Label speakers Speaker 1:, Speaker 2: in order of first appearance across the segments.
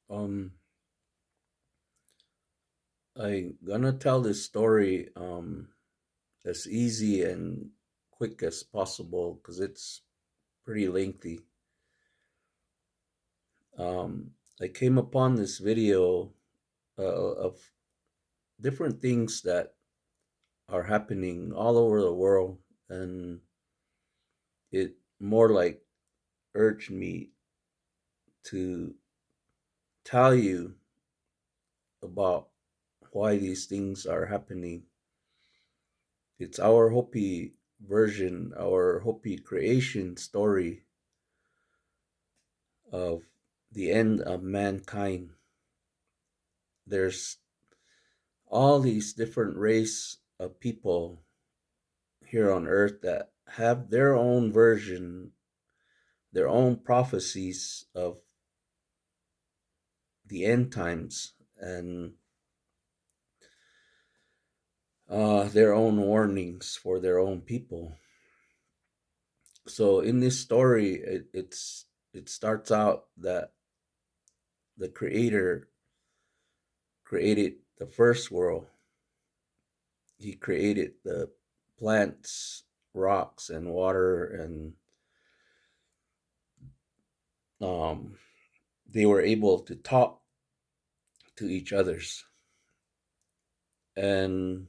Speaker 1: Um, I gonna tell this story as easy and quick as possible because it's pretty lengthy. I came upon this video of different things that are happening all over the world, and it more like urged me to tell you about why these things are happening. It's our Hopi version, our Hopi creation story of the end of mankind. There's all these different race of people here on earth that have their own version, their own prophecies of the end times, and their own warnings for their own people. So in this story, it starts out that the Creator created the first world. He created the plants, rocks, and water, and um, they were able to talk to each others, and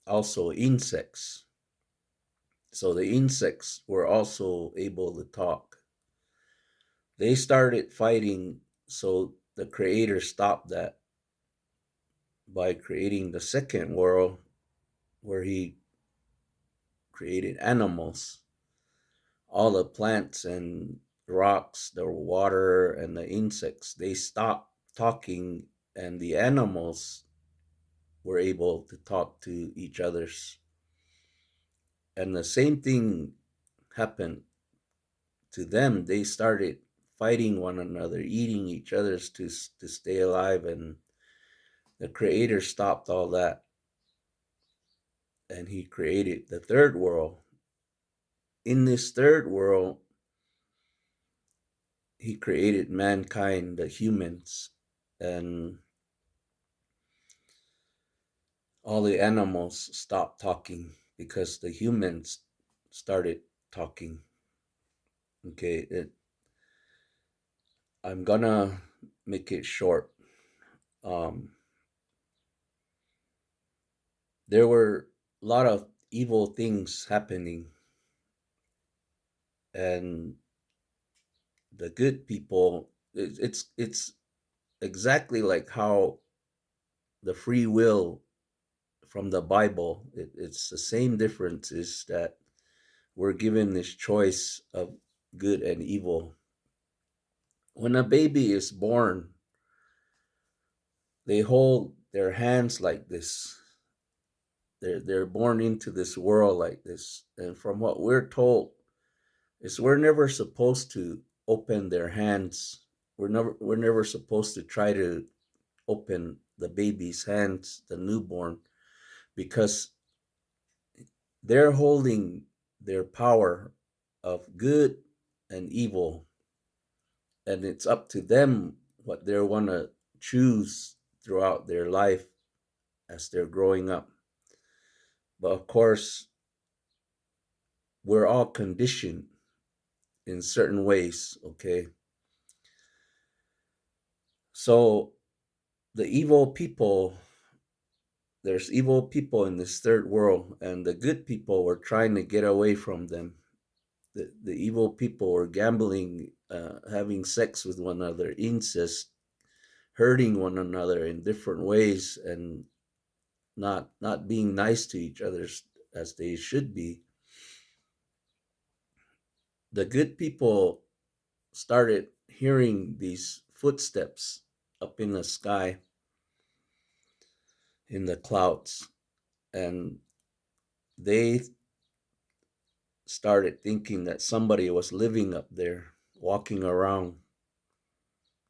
Speaker 1: also insects. So the insects were also able to talk. They started fighting, so the Creator stopped that by creating the second world, where He created animals. All the plants and rocks, the water and the insects, they stopped talking, and the animals were able to talk to each others. And the same thing happened to them. They started fighting one another, eating each other's to stay alive, and the Creator stopped all that, and He created the third world. In this third world, He created mankind, the humans, and all the animals stopped talking because the humans started talking. Okay, I'm gonna make it short. Um, there were a lot of evil things happening, and the good people. It's exactly like how the free will from the Bible. It's the same difference is that we're given this choice of good and evil. When a baby is born, they hold their hands like this. They're born into this world like this. And from what we're told, is we're never supposed to open their hands. We're never supposed to try to open the baby's hands, the newborn, because they're holding their power of good and evil, and it's up to them what they want to choose throughout their life as they're growing up. But of course, we're all conditioned in certain ways, okay? So the evil people, there's evil people in this third world, and the good people were trying to get away from them. The evil people were gambling, having sex with one another, incest, hurting one another in different ways, and not being nice to each other as they should be. The good people started hearing these footsteps up in the sky, in the clouds, and they started thinking that somebody was living up there, walking around.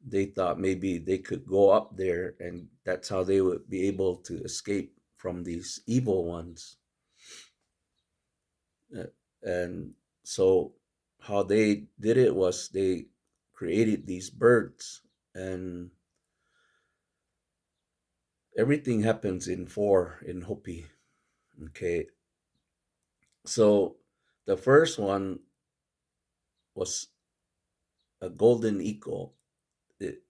Speaker 1: They thought maybe they could go up there, and that's how they would be able to escape from these evil ones. And so, how they did it was they created these birds, And everything happens in four in Hopi. Okay. So the first one was a golden eagle. It,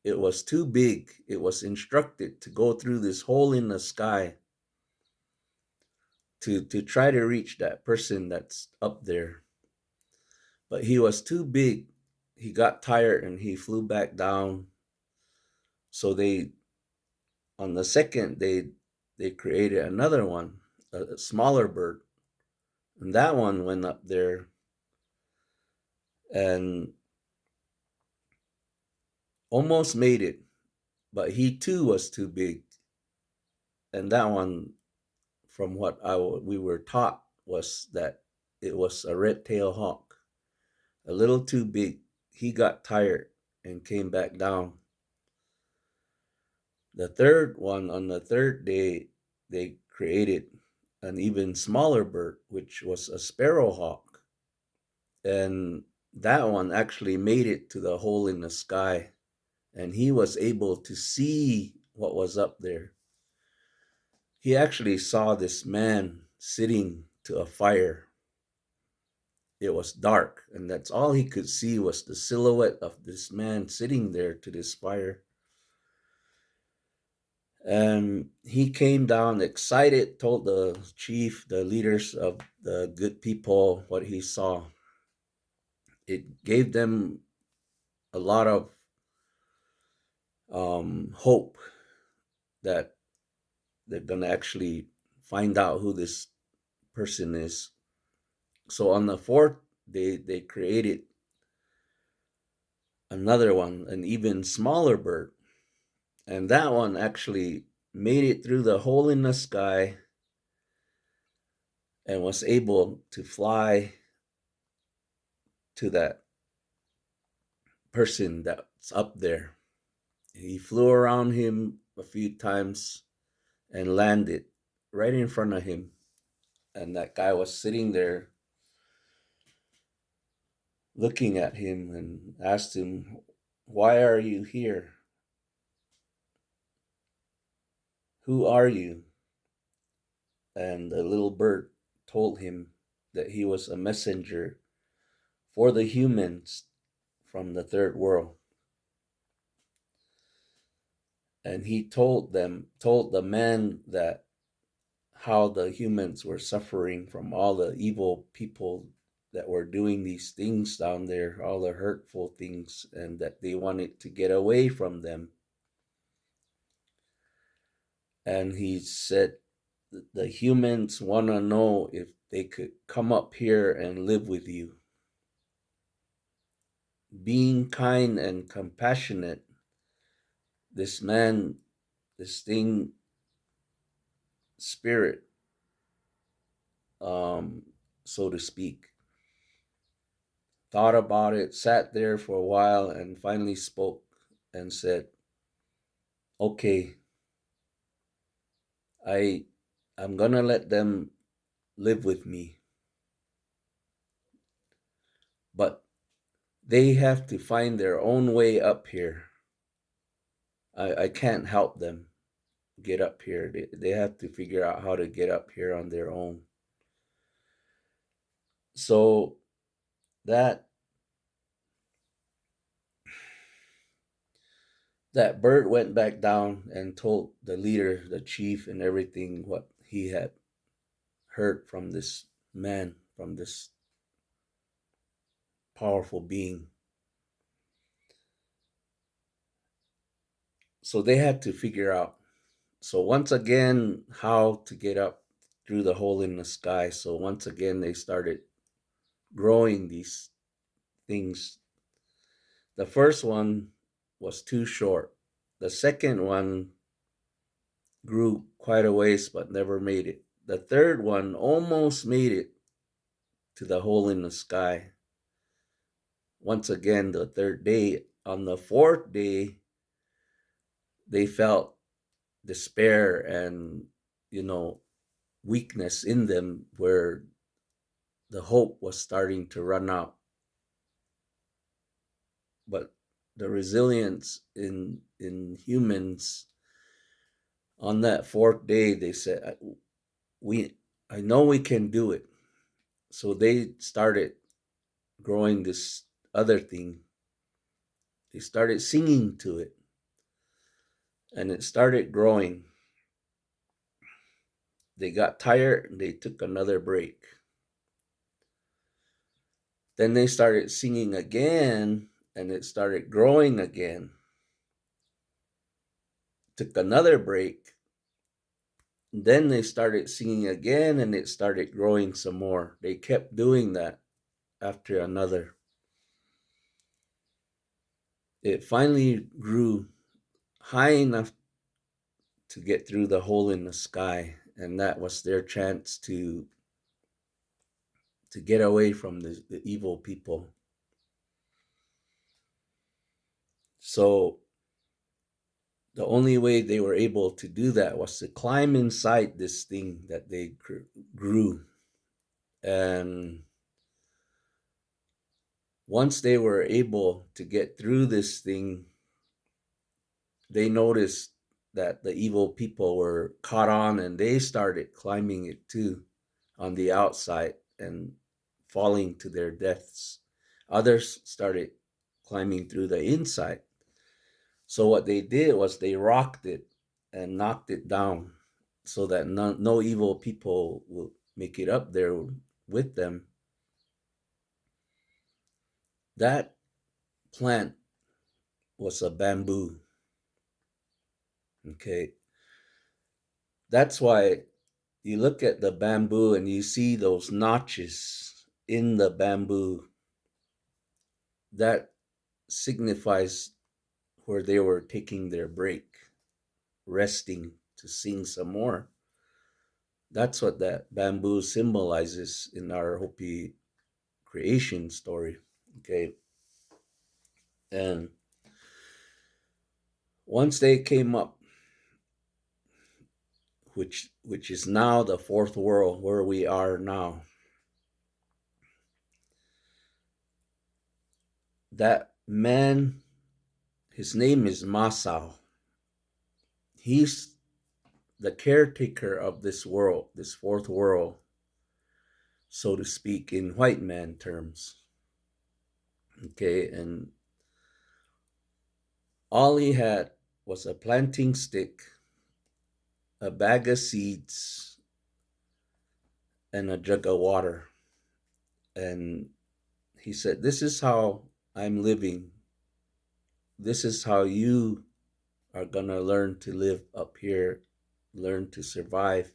Speaker 1: it was too big. It was instructed to go through this hole in the sky to try to reach that person that's up there. But he was too big. He got tired and he flew back down. So they on the second they created another one, a smaller bird, and that one went up there and almost made it, but he too was too big. And that one, from what we were taught, was that it was a red-tailed hawk, a little too big. He got tired and came back down. The third one, on the third day, they created an even smaller bird, which was a sparrowhawk. And that one actually made it to the hole in the sky. And he was able to see what was up there. He actually saw this man sitting to a fire. It was dark, and that's all he could see was the silhouette of this man sitting there to this fire. And he came down excited, told the chief, the leaders of the good people, what he saw. It gave them a lot of hope that they're going to actually find out who this person is. So on the fourth day, they created another one, an even smaller bird. And that one actually made it through the hole in the sky and was able to fly to that person that's up there. He flew around him a few times and landed right in front of him. And that guy was sitting there looking at him and asked him, "Why are you here? Who are you?" And the little bird told him that he was a messenger for the humans from the third world. And he told the man that how the humans were suffering from all the evil people that were doing these things down there, all the hurtful things, and that they wanted to get away from them. And he said the humans want to know if they could come up here and live with you. Being kind and compassionate, this man, this thing, spirit, um, so to speak, thought about it, sat there for a while, and finally spoke and said, "Okay, I, I'm gonna let them live with me, but they have to find their own way up here. I can't help them get up here. They have to figure out how to get up here on their own." So that that bird went back down and told the leader, the chief, and everything what he had heard from this man, from this powerful being. So they had to figure out, so once again, how to get up through the hole in the sky. So once again, they started growing these things. The first one was too short. The second one grew quite a ways but never made it. The third one almost made it to the hole in the sky. Once again, the third day. On the fourth day, they felt despair and, you know, weakness in them where the hope was starting to run out. But the resilience in humans. On that fourth day, they said, "We, I know we can do it." So they started growing this other thing. They started singing to it, and it started growing. They got tired and they took another break. Then they started singing again, and it started growing again. Took another break. Then they started singing again, and it started growing some more. They kept doing that after another. It finally grew high enough to get through the hole in the sky, and that was their chance to get away from the evil people. So the only way they were able to do that was to climb inside this thing that they grew. And once they were able to get through this thing, they noticed that the evil people were caught on, and they started climbing it too on the outside and falling to their deaths. Others started climbing through the inside. So what they did was they rocked it and knocked it down so that no evil people will make it up there with them. That plant was a bamboo. Okay. That's why you look at the bamboo and you see those notches in the bamboo. That signifies where they were taking their break, resting to sing some more. That's what that bamboo symbolizes in our Hopi creation story. Okay. And once they came up, which is now the fourth world where we are now, that man, his name is Masao. He's the caretaker of this world, this fourth world, so to speak, in white man terms. Okay, and all he had was a planting stick, a bag of seeds, and a jug of water. And he said, "This is how I'm living. This is how you are going to learn to live up here, learn to survive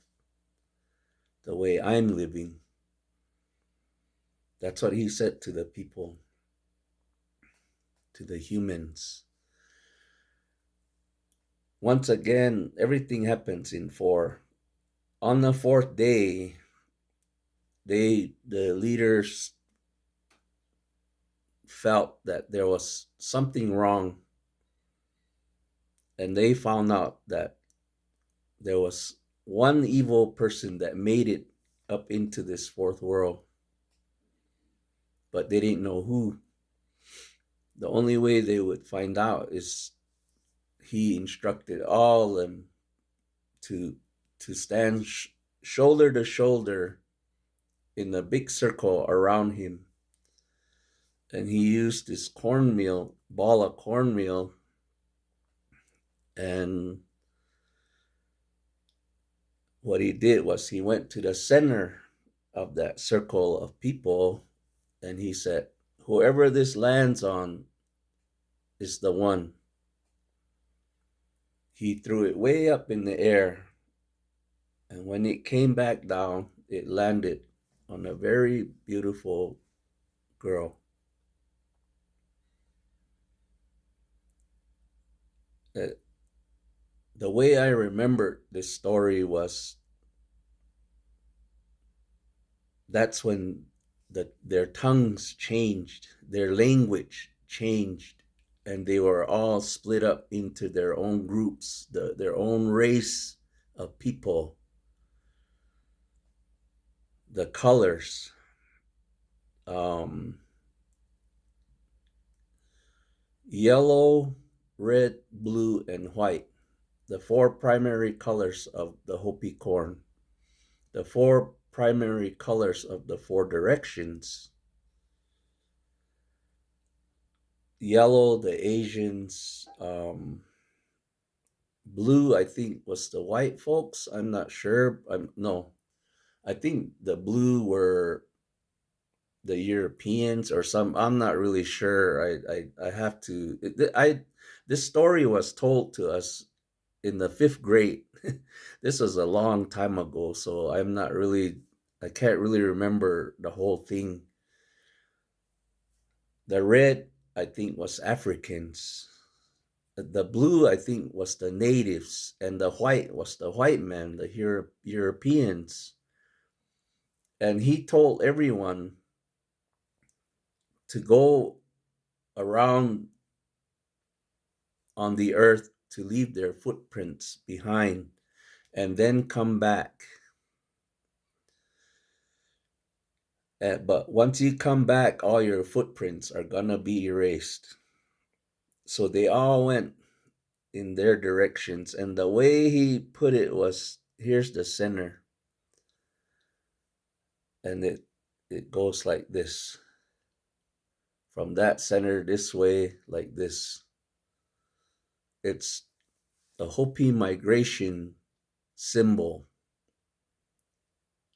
Speaker 1: the way I'm living." That's what he said to the people, to the humans. Once again, everything happens in four. On the fourth day, the leaders felt that there was something wrong, and they found out that there was one evil person that made it up into this fourth world, but they didn't know who. The only way they would find out is he instructed all of them to stand shoulder to shoulder in a big circle around him, and he used this cornmeal, ball of cornmeal, and what he did was he went to the center of that circle of people, and he said, "Whoever this lands on is the one." He threw it way up in the air, and when it came back down, it landed on a very beautiful girl. Uh, the way I remembered this story was that's when their tongues changed, their language changed, and they were all split up into their own groups, their own race of people, the colors. Um, Yellow, red, blue, and white, the four primary colors of the Hopi corn, the four primary colors of the four directions. Yellow, the Asians. Blue, I think, was the white folks. I'm not sure. No, I think the blue were the Europeans or some. I'm not really sure. I have to. This story was told to us in the fifth grade. This was a long time ago, so I'm not really. I can't really remember the whole thing. The red, I think, was Africans. The blue, I think, was the natives, and the white was the white men, the Europeans. And he told everyone to go around on the earth to leave their footprints behind and then come back. But once you come back, all your footprints are gonna be erased. So they all went in their directions. And the way he put it was, here's the center. And it goes like this. From that center this way, like this. It's the Hopi migration symbol,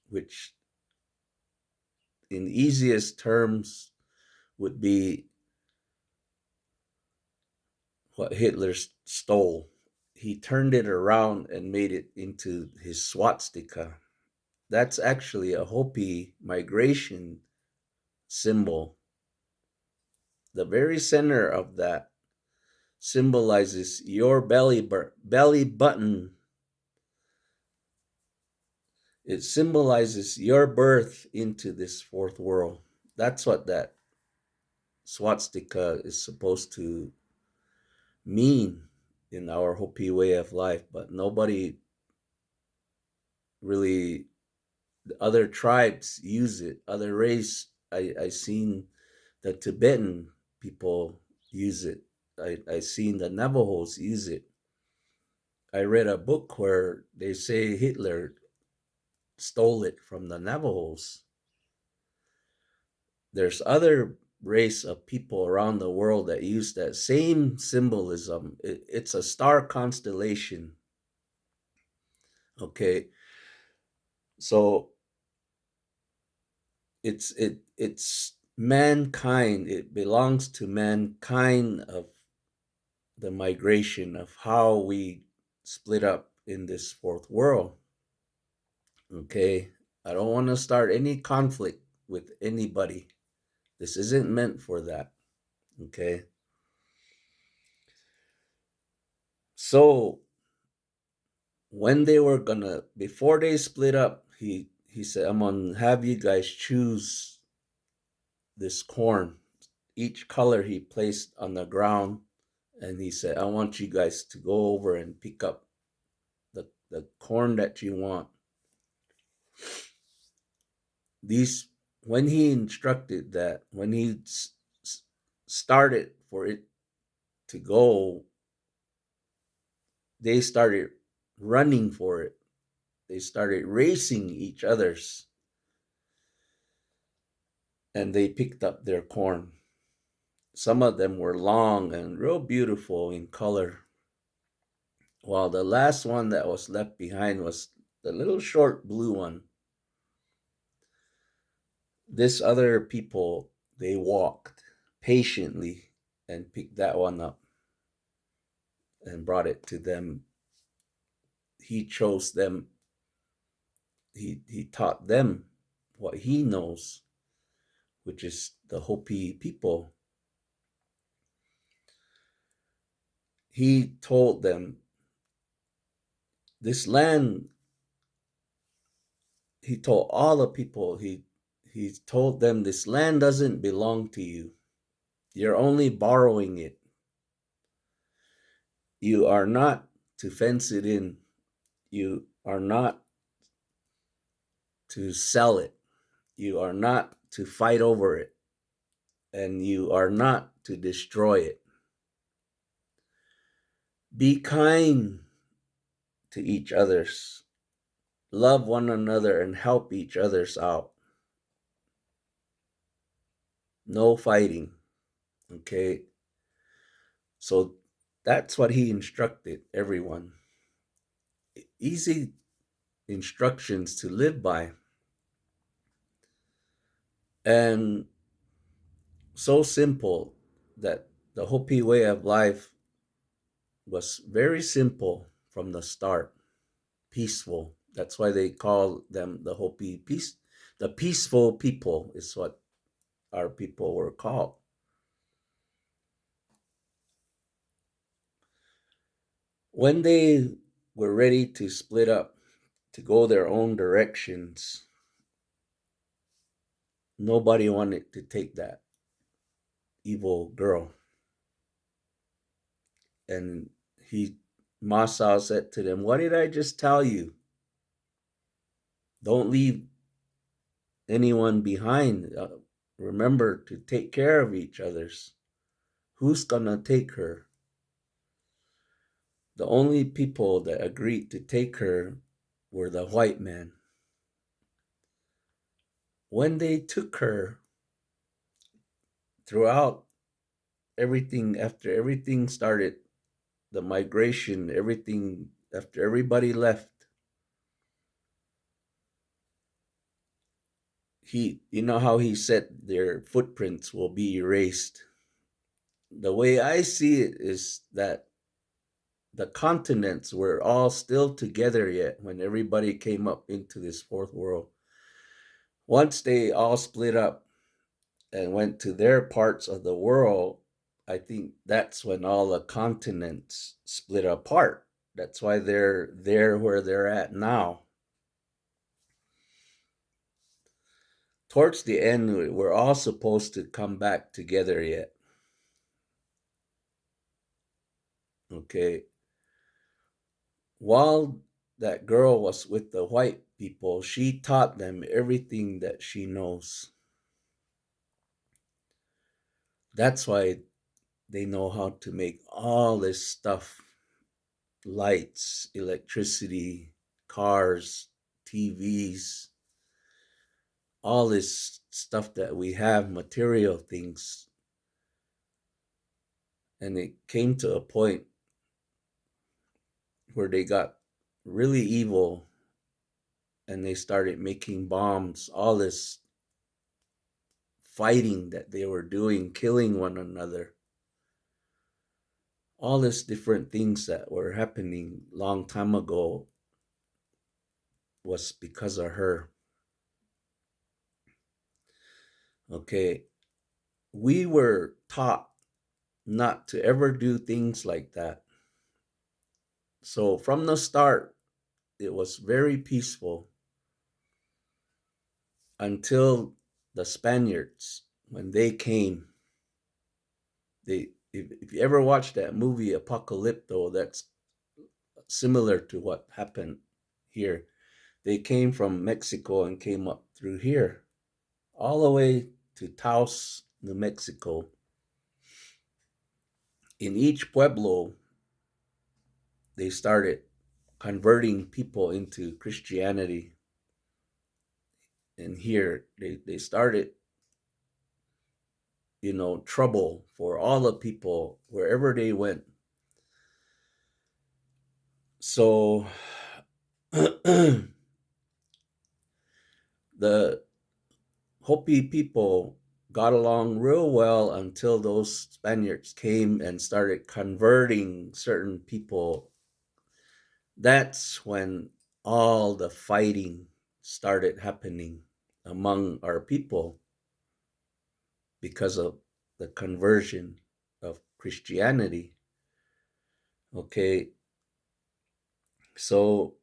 Speaker 1: which in easiest terms would be what Hitler stole. He turned it around and made it into his swastika. That's actually a Hopi migration symbol. The very center of that symbolizes your belly button. It symbolizes your birth into this fourth world. That's what that swastika is supposed to mean in our Hopi way of life, but nobody really, the other tribes use it. Other race, I seen the Tibetan people use it. I seen the Navajos use it. I read a book where they say Hitler stole it from the Navajos. There's other race of people around the world that use that same symbolism. It's a star constellation. Okay, so it's mankind. It belongs to mankind of the migration of how we split up in this fourth world. Okay, I don't want to start any conflict with anybody. This isn't meant for that. Okay, so when they were gonna, before they split up, he said, I'm gonna have you guys choose this corn. Each color he placed on the ground, and he said, I want you guys to go over and pick up the corn that you want. These, when he instructed that, when he started for it to go, they started running for it. They started racing each other's, and they picked up their corn. Some of them were long and real beautiful in color, while the last one that was left behind was the little short blue one. This other people, they walked patiently and picked that one up and brought it to them. He chose them. He taught them what he knows, which is the Hopi people. He told them this land, he told all the people, he told them this land doesn't belong to you. You're only borrowing it. You are not to fence it in. You are not to sell it. You are not to fight over it. And you are not to destroy it. Be kind to each others. Love one another and help each others out. No fighting. Okay. So that's what he instructed everyone. Easy instructions to live by. And so simple that the Hopi way of life was very simple from the start, peaceful. That's why they call them the Hopi peace. The peaceful people is what our people were called. When they were ready to split up, to go their own directions, nobody wanted to take that evil girl. And he, Masao said to them, "What did I just tell you? Don't leave anyone behind. Remember to take care of each other's. Who's gonna take her?" The only people that agreed to take her were the white men. When they took her, throughout everything, after everything started, the migration, everything, after everybody left, you know how he said their footprints will be erased. The way I see it is that the continents were all still together yet when everybody came up into this fourth world. Once they all split up and went to their parts of the world, I think that's when all the continents split apart. That's why they're there where they're at now. Towards the end, we're all supposed to come back together yet. Okay. While that girl was with the white people, she taught them everything that she knows. That's why they know how to make all this stuff: lights, electricity, cars, TVs, all this stuff that we have, material things. And it came to a point where they got really evil and they started making bombs, all this fighting that they were doing, killing one another, all these different things that were happening long time ago was because of her. Okay, we were taught not to ever do things like that. So from the start, it was very peaceful until the Spaniards, when they came. If you ever watched that movie Apocalypto, that's similar to what happened here. They came from Mexico and came up through here, all the way to Taos, New Mexico. In each pueblo, they started converting people into Christianity. And here they started, trouble for all the people wherever they went. So the Hopi people got along real well until those Spaniards came and started converting certain people. That's when all the fighting started happening among our people because of the conversion of Christianity. Okay, so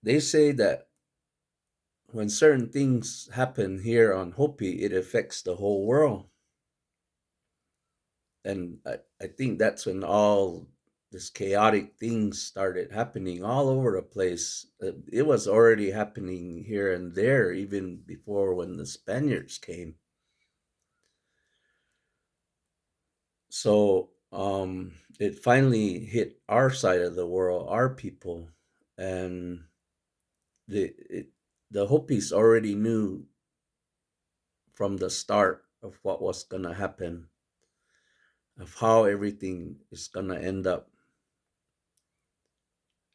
Speaker 1: they say that when certain things happen here on Hopi, it affects the whole world. And I think that's when all this chaotic things started happening all over the place. It was already happening here and there even before when the Spaniards came. So it finally hit our side of the world, our people, and the it, the Hopis already knew from the start of what was gonna happen, of how everything is gonna end up,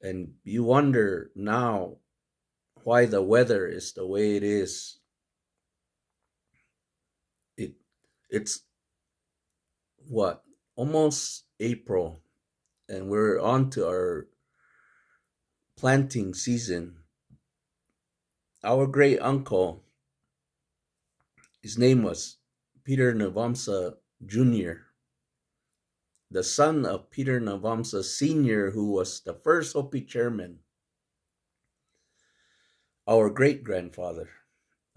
Speaker 1: and you wonder now why the weather is the way it is. It it's what, almost April, and we're on to our planting season. Our great uncle, his name was Peter Navamsa Jr., the son of Peter Navamsa Sr., who was the first Hopi chairman, our great grandfather.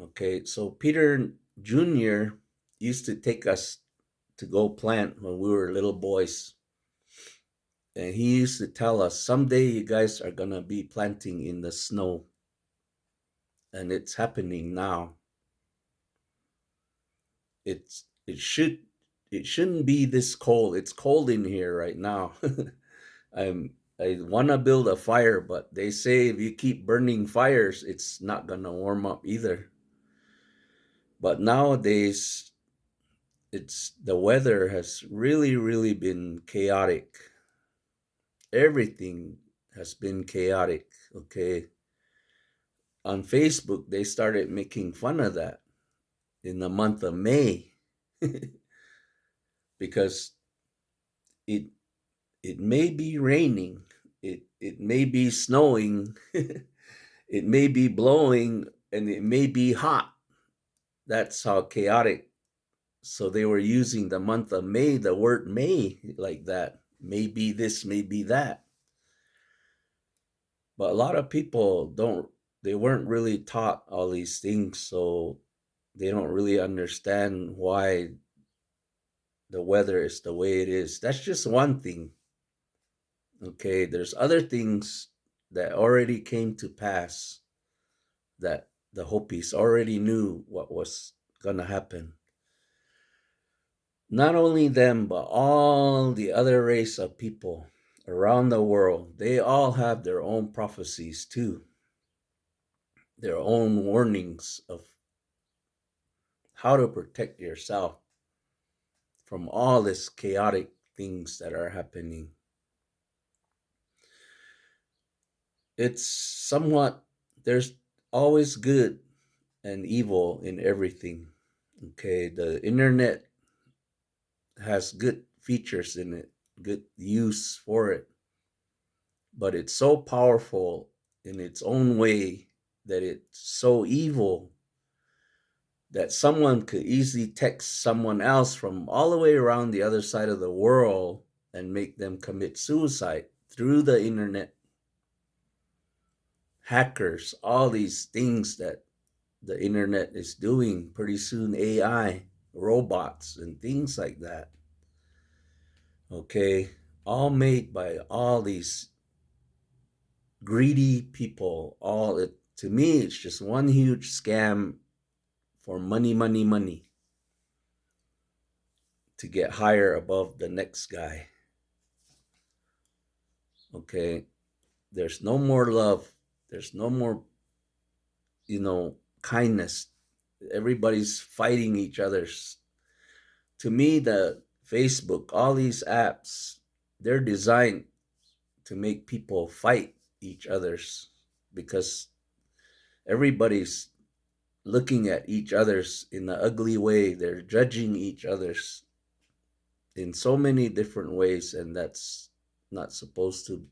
Speaker 1: Okay, so Peter Jr. used to take us to go plant when we were little boys. And he used to tell us, someday you guys are going to be planting in the snow. And it's happening now. It should it shouldn't be this cold. It's cold in here right now. I want to build a fire, but they say if you keep burning fires, it's not going to warm up either. But nowadays, it's the weather has really been chaotic. Everything has been chaotic. Okay, on Facebook they started making fun of that in the month of May because it it may be raining, it may be snowing, it may be blowing, and it may be hot. That's how chaotic. So they were using the month of May, the word may, like that. Maybe this, maybe that. But a lot of people don't, they weren't really taught all these things. So they don't really understand why the weather is the way it is. That's just one thing. Okay. There's other things that already came to pass that the Hopis already knew what was going to happen. Not only them, but all the other race of people around the world, they all have their own prophecies too, their own warnings of how to protect yourself from all this chaotic things that are happening. It's somewhat, there's always good and evil in everything. Okay, the internet has good features in it, good use for it, but it's so powerful in its own way that it's so evil that someone could easily text someone else from all the way around the other side of the world and make them commit suicide through the internet. Hackers, all these things that the internet is doing, pretty soon AI, robots, and things like that. Okay, all made by all these greedy people. All it, to me, it's just one huge scam for money, money, money to get higher above the next guy. Okay, there's no more love. There's no more, kindness. Everybody's fighting each other's. To me, the Facebook, all these apps, they're designed to make people fight each other's because everybody's looking at each other's in an ugly way. They're judging each other's in so many different ways, and that's not supposed to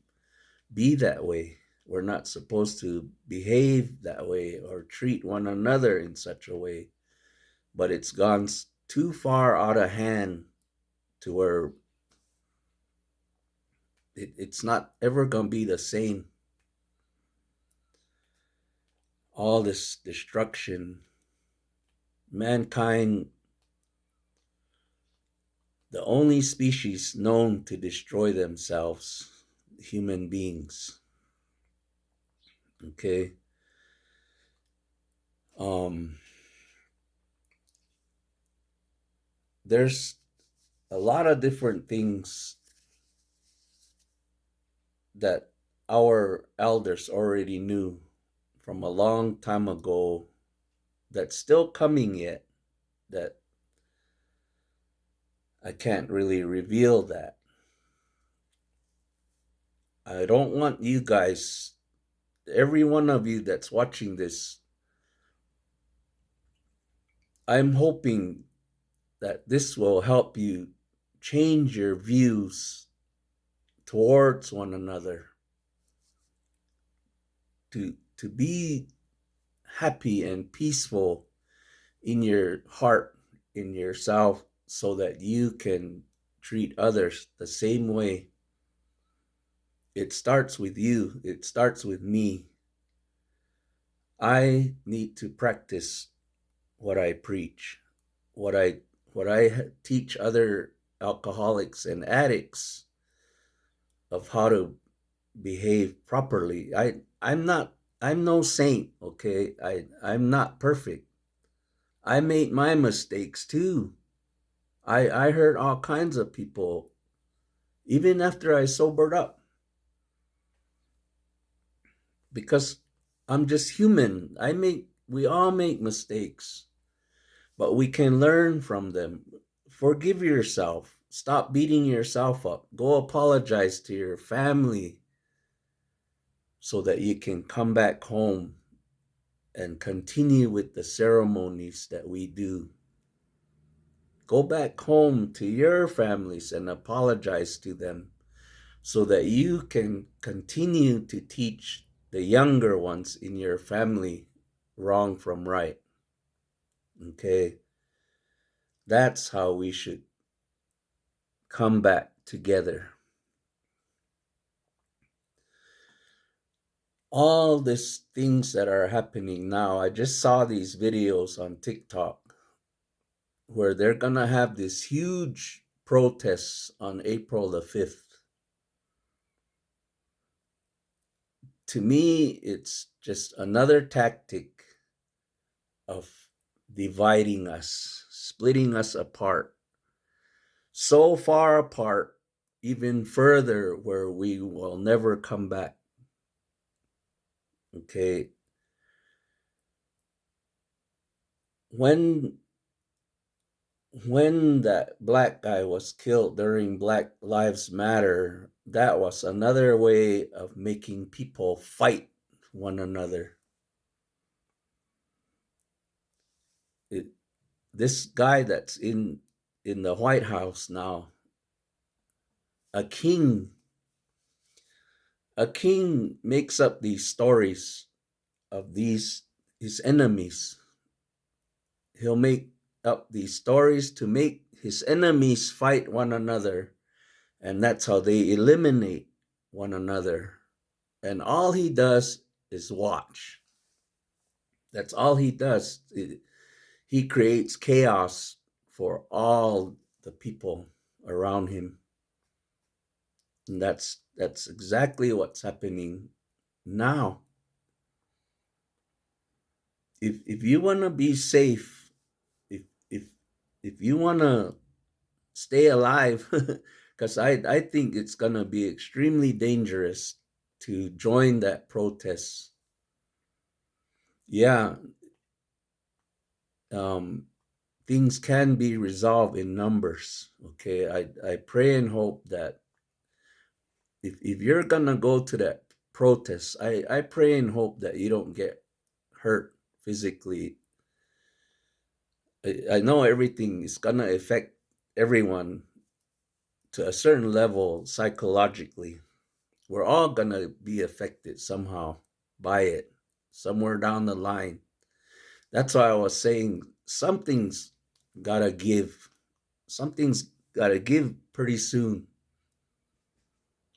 Speaker 1: be that way. We're not supposed to behave that way or treat one another in such a way. But it's gone too far out of hand to where it's not ever going to be the same. All this destruction, mankind, the only species known to destroy themselves, human beings. Okay. Um, there's a lot of different things that our elders already knew from a long time ago that's still coming yet, that I can't really reveal that. I don't want you guys, every one of you that's watching this, I'm hoping that this will help you change your views towards one another, to be happy and peaceful in your heart, in yourself, so that you can treat others the same way. It starts with you, it starts with me. I need to practice what I preach, what I what I teach other alcoholics and addicts of how to behave properly. I'm no saint, okay? I'm not perfect. I made my mistakes too. I hurt all kinds of people even after I sobered up, because I'm just human. We all make mistakes, but we can learn from them. Forgive yourself. Stop beating yourself up. Go apologize to your family so that you can come back home and continue with the ceremonies that we do. Go back home to your families and apologize to them so that you can continue to teach the younger ones in your family wrong from right. Okay? That's how we should come back together. All these things that are happening now, I just saw these videos on TikTok where they're gonna have this huge protests on April the 5th. To me, it's just another tactic of dividing us, splitting us apart, so far apart, even further, where we will never come back. Okay. When that black guy was killed during Black Lives Matter, that was another way of making people fight one another. It, this guy that's in the White House now, a king, makes up these stories of these his enemies. He'll make up these stories to make his enemies fight one another, and that's how they eliminate one another. And all he does is watch. That's all he does. He creates chaos for all the people around him. And that's exactly what's happening now. If you want to be safe, if if if you want to stay alive, because I think it's going to be extremely dangerous to join that protest. Yeah, um, things can be resolved in numbers. Okay, I pray and hope that if you're gonna go to that protest, I pray and hope that you don't get hurt physically. I know everything is gonna affect everyone to a certain level psychologically. We're all gonna be affected somehow by it, somewhere down the line. That's why I was saying something's gotta give. Something's gotta give pretty soon.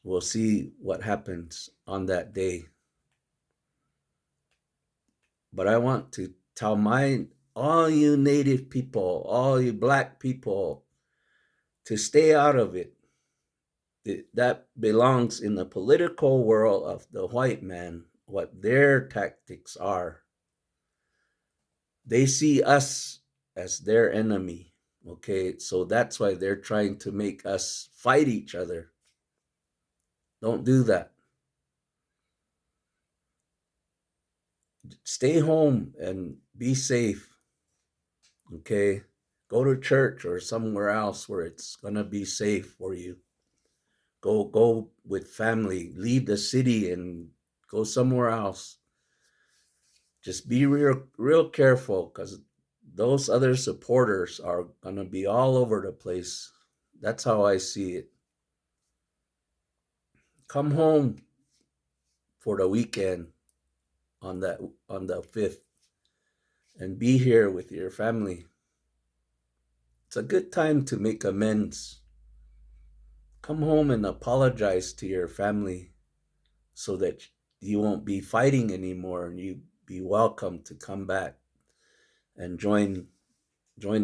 Speaker 1: We'll see what happens on that day. But I want to tell all you native people, all you black people, to stay out of it. That belongs in the political world of the white man, what their tactics are. They see us as their enemy. Okay, so that's why they're trying to make us fight each other. Don't do that. Stay home and be safe. Okay, go to church or somewhere else where it's gonna be safe for you. Go with family. Leave the city and go somewhere else. Just be real careful, because those other supporters are gonna be all over the place. That's how I see it. Come home for the weekend on that on the 5th and be here with your family. It's a good time to make amends. Come home and apologize to your family so that you won't be fighting anymore, and you be welcome to come back and join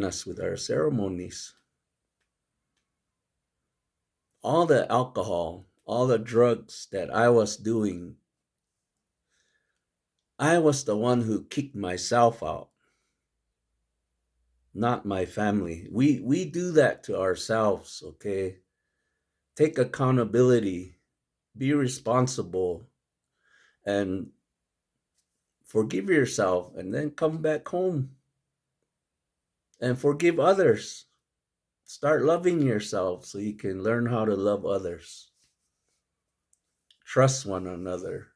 Speaker 1: us with our ceremonies. All the alcohol, all the drugs that I was doing, I was the one who kicked myself out, not my family. We do that to ourselves, okay? Take accountability, be responsible, and forgive yourself, and then come back home and forgive others. Start loving yourself so you can learn how to love others. Trust one another.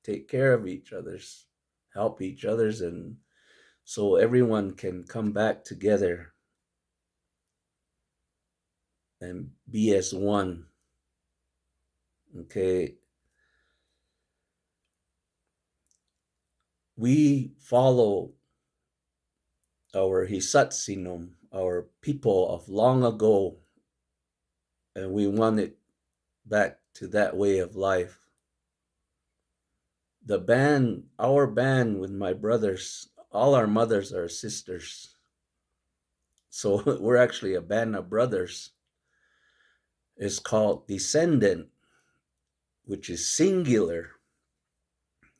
Speaker 1: Take care of each other's. Help each other's, and so everyone can come back together and be as one. Okay. We follow our Hisatsinum, our people of long ago, and we want it back to that way of life. The band, our band with my brothers, all our mothers are sisters. So we're actually a band of brothers. It's called Descendant, which is singular,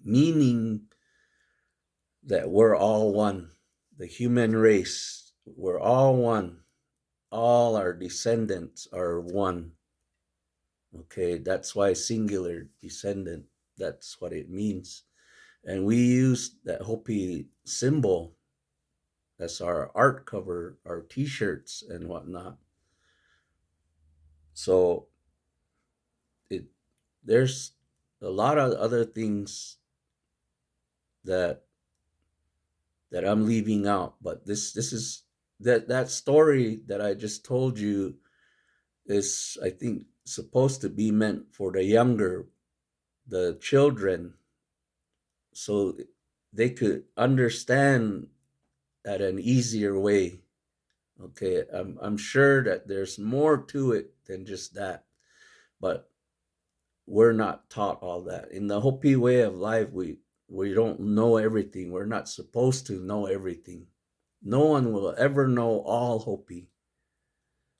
Speaker 1: meaning that we're all one. The human race, we're all one. All our descendants are one. Okay, that's why singular descendant, that's what it means. And we use that Hopi symbol as our art cover, our t-shirts and whatnot. So it there's a lot of other things that I'm leaving out, but this is that story that I just told you is, I think, supposed to be meant for the younger, the children, so they could understand at an easier way. Okay, I'm sure that there's more to it than just that, but we're not taught all that. In the Hopi way of life, we don't know everything. We're not supposed to know everything. No one will ever know all Hopi.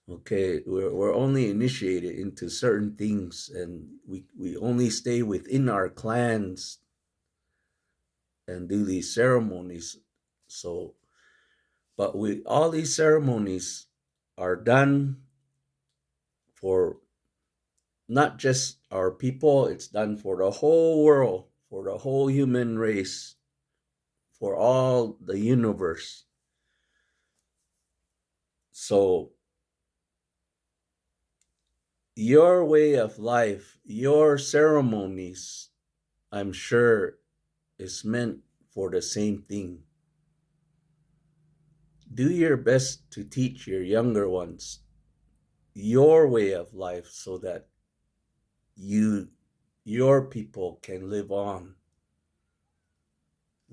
Speaker 1: Okay, we're only initiated into certain things, and we only stay within our clans and do these ceremonies. So, but we all these ceremonies are done for not just our people, it's done for the whole world, for the whole human race, for all the universe. So your way of life, your ceremonies, I'm sure, is meant for the same thing. Do your best to teach your younger ones your way of life so that you your people can live on.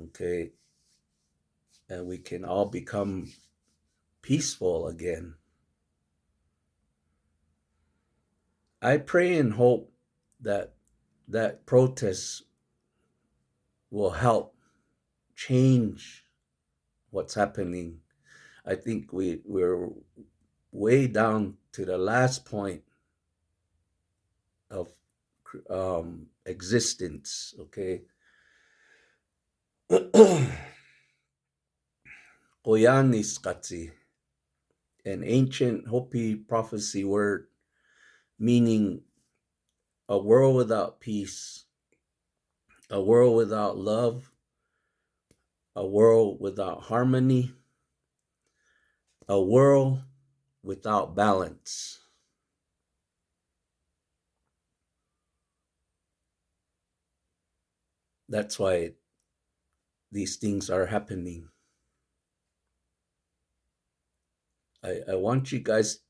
Speaker 1: Okay, and we can all become peaceful again. I pray and hope that that protest will help change what's happening. I think we're way down to the last point of existence. Okay, Koyanis katsi an ancient Hopi prophecy word meaning a world without peace, a world without love, a world without harmony, a world without balance. That's why these things are happening. I want you guys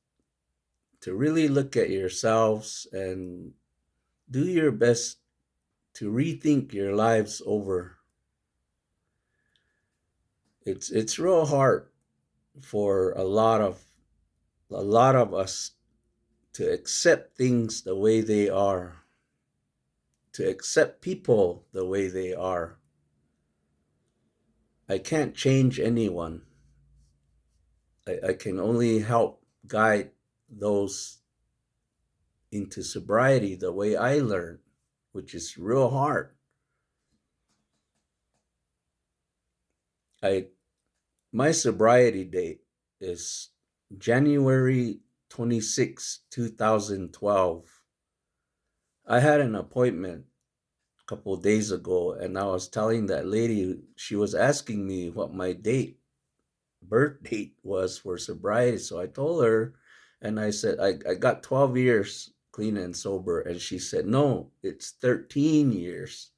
Speaker 1: to really look at yourselves and do your best to rethink your lives over. It's real hard for a lot of us to accept things the way they are, to accept people the way they are. I can't change anyone. I can only help guide those into sobriety the way I learned, which is real hard. I My sobriety date is January 26, 2012. I had an appointment a couple of days ago, and I was telling that lady, she was asking me what my birth date was for sobriety. So I told her, and I said, I got 12 years clean and sober. And she said, no, it's 13 years.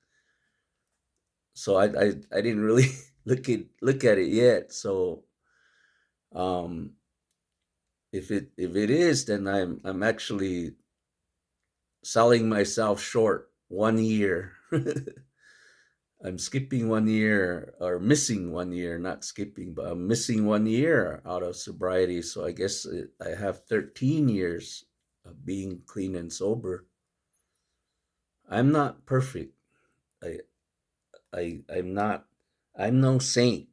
Speaker 1: So I didn't really look at it yet. So um, if it is, then I'm actually selling myself short 1 year. I'm skipping 1 year or missing 1 year, not skipping, but I'm missing 1 year out of sobriety. So I guess I have 13 years of being clean and sober. I'm not perfect. I I'm not. I'm no saint.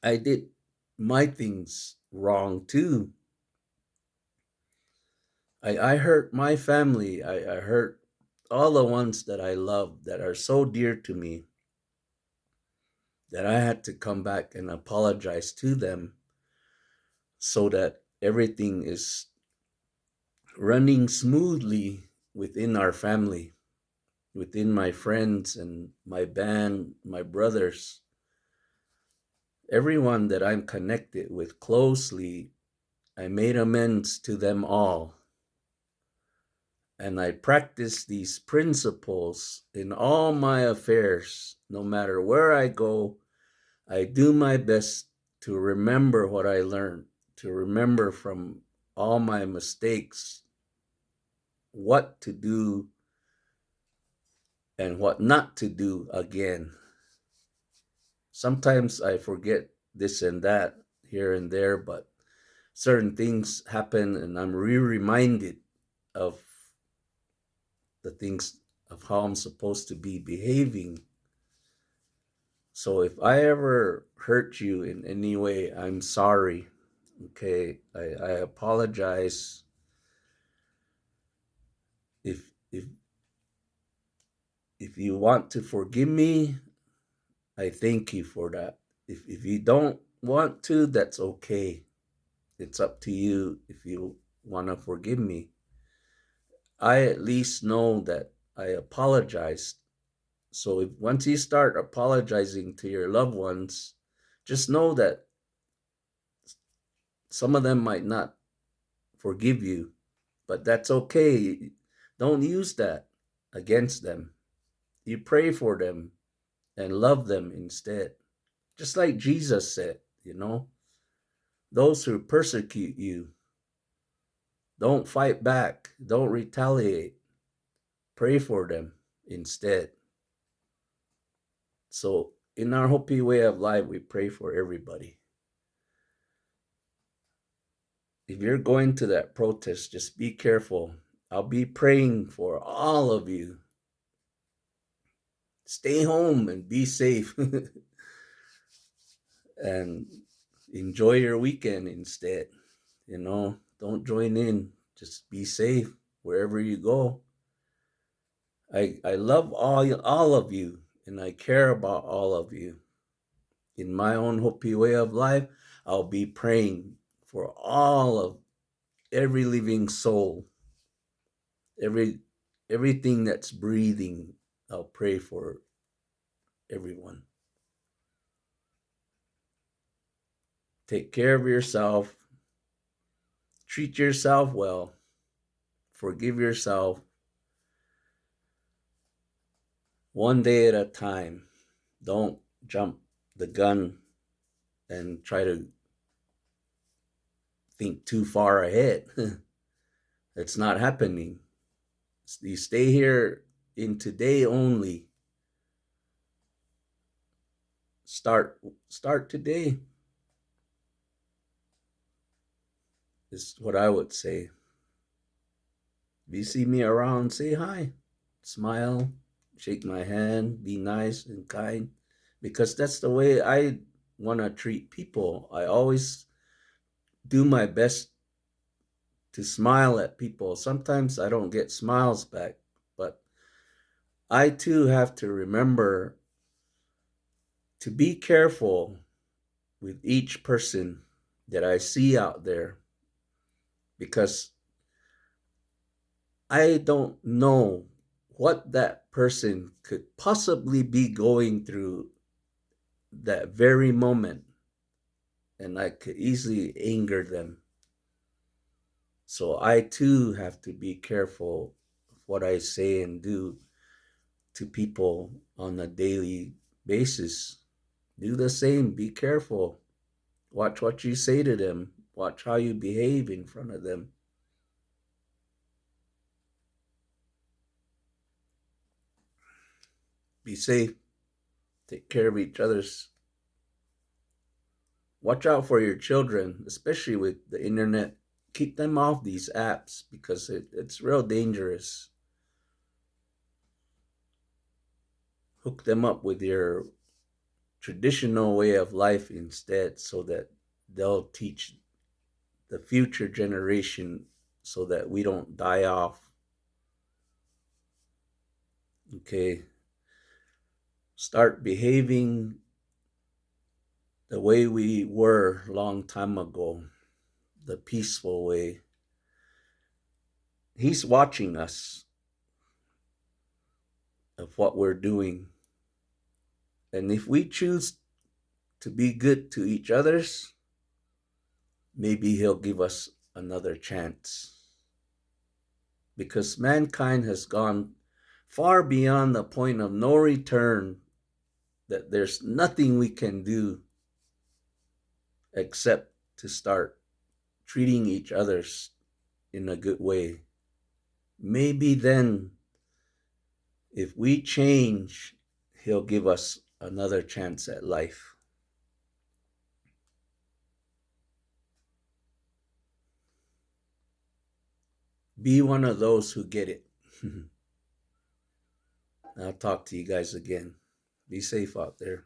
Speaker 1: I did my things wrong too. I hurt my family. I hurt all the ones that I love that are so dear to me that I had to come back and apologize to them so that everything is running smoothly within our family, within my friends and my band, my brothers, everyone that I'm connected with closely. I made amends to them all. And I practice these principles in all my affairs. No matter where I go, I do my best to remember what I learned, to remember from all my mistakes what to do and what not to do again. Sometimes I forget this and that here and there, but certain things happen and I'm reminded of the things of how I'm supposed to be behaving. So if I ever hurt you in any way, I'm sorry. Okay, I apologize. If if you want to forgive me, I thank you for that. If you don't want to, that's okay. It's up to you if you want to forgive me. I at least know that I apologized. So if once you start apologizing to your loved ones, just know that some of them might not forgive you, but that's okay. Don't use that against them. You pray for them and love them instead. Just like Jesus said, those who persecute you, don't fight back, don't retaliate. Pray for them instead. So, in our Hopi way of life, we pray for everybody. If you're going to that protest, just be careful. I'll be praying for all of you. Stay home and be safe and enjoy your weekend instead. Don't join in. Just be safe wherever you go. I love all of you and I care about all of you. In my own Hopi way of life, I'll be praying for all of every living soul, every everything that's breathing. I'll pray for everyone. Take care of yourself, treat yourself well, forgive yourself one day at a time. Don't jump the gun and try to think too far ahead. It's not happening. You stay here in today only. Start today is what I would say. If you see me around, say hi, smile, shake my hand, be nice and kind, because that's the way I want to treat people. I always do my best to smile at people. Sometimes I don't get smiles back, but I too have to remember to be careful with each person that I see out there, because I don't know what that person could possibly be going through that very moment, and I could easily anger them. So I too have to be careful of what I say and do to people on a daily basis. Do the same, be careful. Watch what you say to them, watch how you behave in front of them. Be safe, take care of each other's. Watch out for your children, especially with the internet. Keep them off these apps because it's real dangerous. Hook them up with your traditional way of life instead, so that they'll teach the future generation so that we don't die off. Okay. Start behaving the way we were a long time ago, the peaceful way. He's watching us of what we're doing. And if we choose to be good to each others, maybe he'll give us another chance. Because mankind has gone far beyond the point of no return, that there's nothing we can do except to start treating each others in a good way. Maybe then, if we change, he'll give us another chance at life. Be one of those who get it. I'll talk to you guys again. Be safe out there.